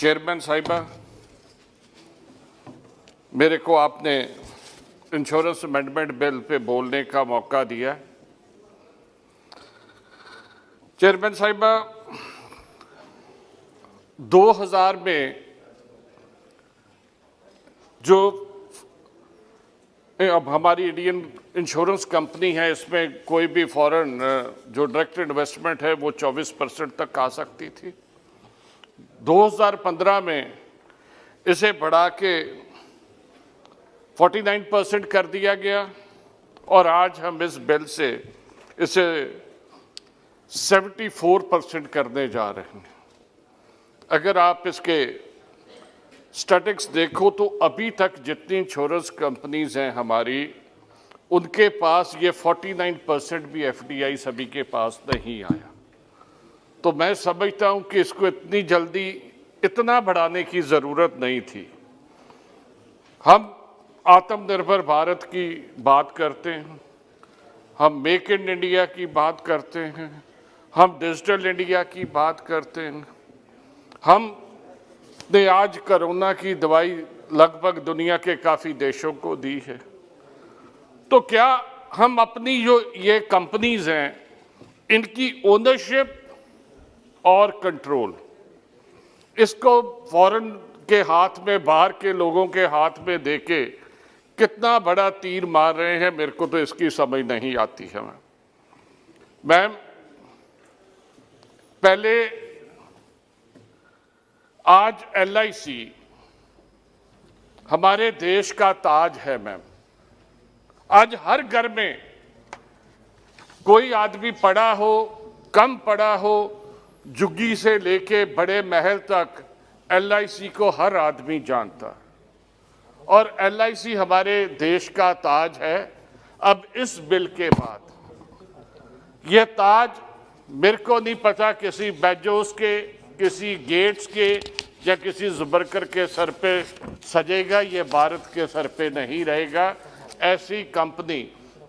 Chairman साहिबा, मेरे को आपने इंश्योरेंस अमेंडमेंट बिल पे बोलने का मौका दिया। चेयरमैन साहिबा, 2000 में जो अब हमारी इंडियन इंश्योरेंस कंपनी है, इसमें कोई भी फॉरेन जो डायरेक्ट इन्वेस्टमेंट है वो 24% तक आ सकती थी। 2015 में इसे बढ़ा के 49% कर दिया गया और आज हम इस बिल से इसे 74% करने जा रहे हैं। अगर आप इसके स्टैटिस्टिक्स देखो तो अभी तक जितनी इंश्योरेंस कंपनीज हैं हमारी, उनके पास ये 49% भी एफडीआई सभी के पास नहीं आया। तो मैं समझता हूं कि इसको इतनी जल्दी इतना बढ़ाने की ज़रूरत नहीं थी। हम आत्मनिर्भर भारत की बात करते हैं, हम मेक इन इंडिया की बात करते हैं, हम डिजिटल इंडिया की बात करते हैं, हमने आज कोरोना की दवाई लगभग दुनिया के काफ़ी देशों को दी है। तो क्या हम अपनी जो ये कंपनीज हैं, इनकी ओनरशिप और कंट्रोल, इसको फॉरेन के हाथ में, बाहर के लोगों के हाथ में देके कितना बड़ा तीर मार रहे हैं, मेरे को तो इसकी समझ नहीं आती है। मैम, पहले आज एलआईसी हमारे देश का ताज है। मैम, आज हर घर में कोई आदमी पढ़ा हो, कम पढ़ा हो, झुग्गी से लेके बड़े महल तक एलआईसी को हर आदमी जानता है और एलआईसी हमारे देश का ताज है। अब इस बिल के बाद ये ताज मेरे को नहीं पता किसी बेजोस के, किसी गेट्स के या किसी जुबरकर के सर पे सजेगा, ये भारत के सर पे नहीं रहेगा। ऐसी कंपनी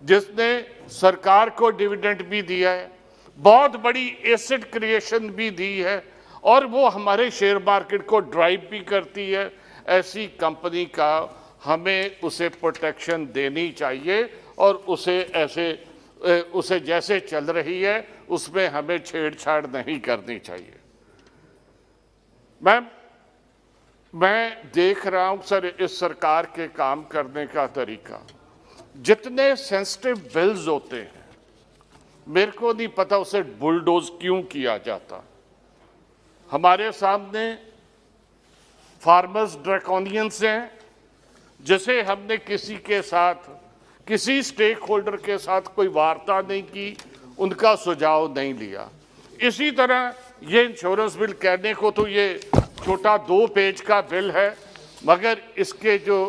जिसने सरकार को डिविडेंड भी दिया है, बहुत बड़ी एसेट क्रिएशन भी दी है और वो हमारे शेयर मार्केट को ड्राइव भी करती है, ऐसी कंपनी का हमें उसे प्रोटेक्शन देनी चाहिए और उसे जैसे चल रही है उसमें हमें छेड़छाड़ नहीं करनी चाहिए। मैम, मैं देख रहा हूं सर इस सरकार के काम करने का तरीका, जितने सेंसिटिव बिल्स होते हैं मेरे को नहीं पता उसे बुलडोज क्यों किया जाता। हमारे सामने फार्मर्स ड्रैकोनियंस हैं, जिसे हमने किसी के साथ, किसी स्टेक होल्डर के साथ कोई वार्ता नहीं की, उनका सुझाव नहीं लिया। इसी तरह ये इंश्योरेंस बिल कहने को तो ये छोटा 2 पेज का बिल है, मगर इसके जो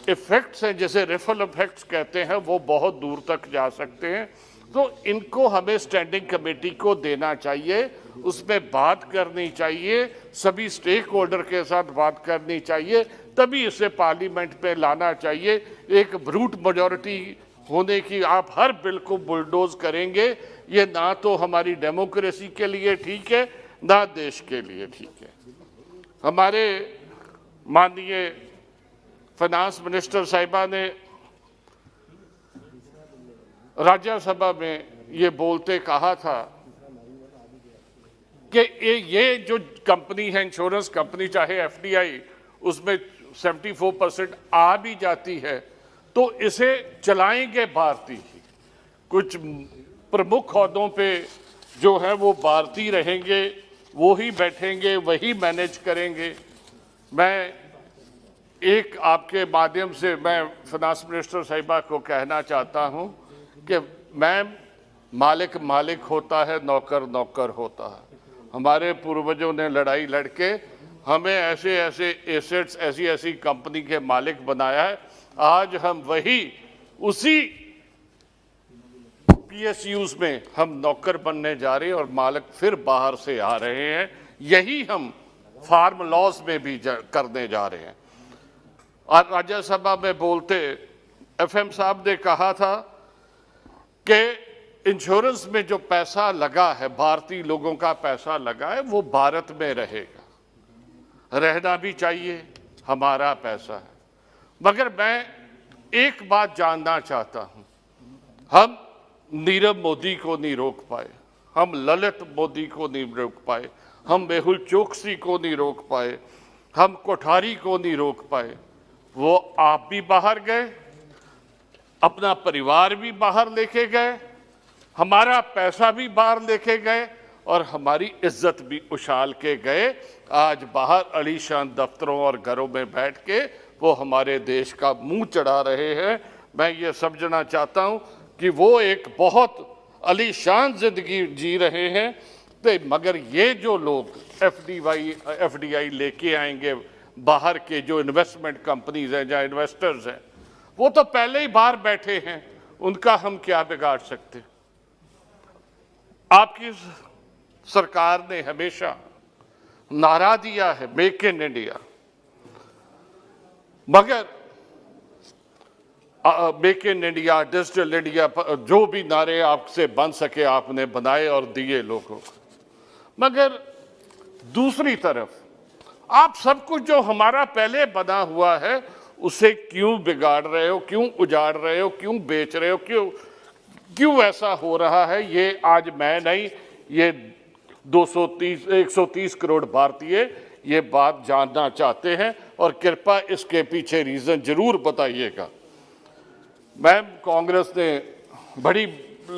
इफेक्ट्स हैं, जैसे रिफल इफेक्ट्स कहते हैं, वो बहुत दूर तक जा सकते हैं। तो इनको हमें स्टैंडिंग कमेटी को देना चाहिए, उसमें बात करनी चाहिए, सभी स्टेक होल्डर के साथ बात करनी चाहिए, तभी इसे पार्लियामेंट पे लाना चाहिए। एक ब्रूट मेजॉरिटी होने की आप हर बिल को बुलडोज करेंगे, ये ना तो हमारी डेमोक्रेसी के लिए ठीक है, ना देश के लिए ठीक है। हमारे माननीय फाइनेंस मिनिस्टर साहिबा ने राज्यसभा में ये बोलते कहा था कि ये जो कंपनी है, इंश्योरेंस कंपनी, चाहे एफडीआई, उसमें 74% आ भी जाती है तो इसे चलाएंगे भारतीय ही। कुछ प्रमुख ओहदों पे जो है वो भारतीय रहेंगे, वो ही बैठेंगे, वही मैनेज करेंगे। मैं एक आपके माध्यम से मैं फाइनेंस मिनिस्टर साहिबा को कहना चाहता हूं कि मैम, मालिक मालिक होता है, नौकर नौकर होता है। हमारे पूर्वजों ने लड़ाई लड़के हमें ऐसे ऐसे एसेट्स, ऐसी ऐसी कंपनी के मालिक बनाया है। आज हम वही उसी पीएसयूज में हम नौकर बनने जा रहे हैं और मालिक फिर बाहर से आ रहे हैं। यही हम फार्म लॉज में भी करने जा रहे हैं। और राज्यसभा में बोलते एफएम साहब ने कहा था कि इंश्योरेंस में जो पैसा लगा है, भारतीय लोगों का पैसा लगा है, वो भारत में रहेगा। रहना भी चाहिए, हमारा पैसा है। मगर मैं एक बात जानना चाहता हूं, हम नीरव मोदी को नहीं रोक पाए, हम ललित मोदी को नहीं रोक पाए, हम मेहुल चोकसी को नहीं रोक पाए, हम कोठारी को नहीं रोक पाए। वो आप भी बाहर गए, अपना परिवार भी बाहर लेके गए, हमारा पैसा भी बाहर लेके गए और हमारी इज्जत भी उछाल के गए। आज बाहर आलीशान दफ्तरों और घरों में बैठ के वो हमारे देश का मुंह चढ़ा रहे हैं। मैं ये समझना चाहता हूं कि वो एक बहुत आलीशान जिंदगी जी रहे हैं, तो मगर ये जो लोग एफडीआई लेके आएंगे, बाहर के जो इन्वेस्टमेंट कंपनीज हैं, जहाँ इन्वेस्टर्स हैं, वो तो पहले ही बाहर बैठे हैं, उनका हम क्या बिगाड़ सकते। आपकी सरकार ने हमेशा नारा दिया है मेक इन इंडिया, मगर make in India, digital India, जो भी नारे आपसे बन सके आपने बनाए और दिए लोगों को। मगर दूसरी तरफ आप सब कुछ जो हमारा पहले बना हुआ है उसे क्यों बिगाड़ रहे हो, क्यों उजाड़ रहे हो, क्यों बेच रहे हो, क्यों ऐसा हो रहा है। ये आज मैं नहीं, ये 130 करोड़ भारतीय ये बात जानना चाहते हैं और कृपया इसके पीछे रीजन जरूर बताइएगा। मैम, कांग्रेस ने बड़ी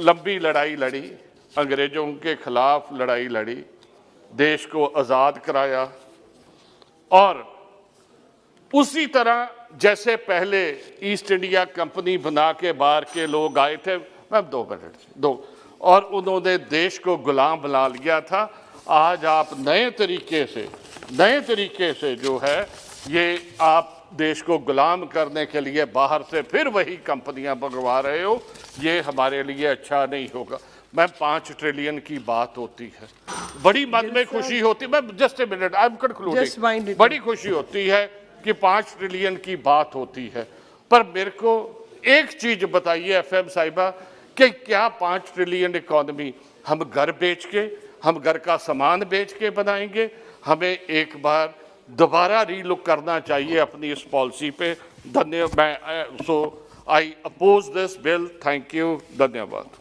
लंबी लड़ाई लड़ी, अंग्रेजों के खिलाफ लड़ाई लड़ी, देश को आज़ाद कराया, और उसी तरह जैसे पहले ईस्ट इंडिया कंपनी बना के बाहर के लोग आए थे, मैम 2 मिनट, और उन्होंने देश को गुलाम बना लिया था। आज आप नए तरीके से जो है ये आप देश को गुलाम करने के लिए बाहर से फिर वही कंपनियां मंगवा रहे हो, ये हमारे लिए अच्छा नहीं होगा। मैम 5 ट्रिलियन की बात होती है, बड़ी मन में खुशी होती है, ma'am just a minute, I am concluding, बड़ी खुशी होती है कि 5 ट्रिलियन की बात होती है, पर मेरे को एक चीज बताइए एफएम साहिबा कि क्या 5 ट्रिलियन इकोनॉमी हम घर बेच के, हम घर का सामान बेच के बनाएंगे? हमें एक बार दोबारा रीलुक करना चाहिए अपनी इस पॉलिसी पे। धन्यवाद। So I oppose this bill. Thank you. धन्यवाद।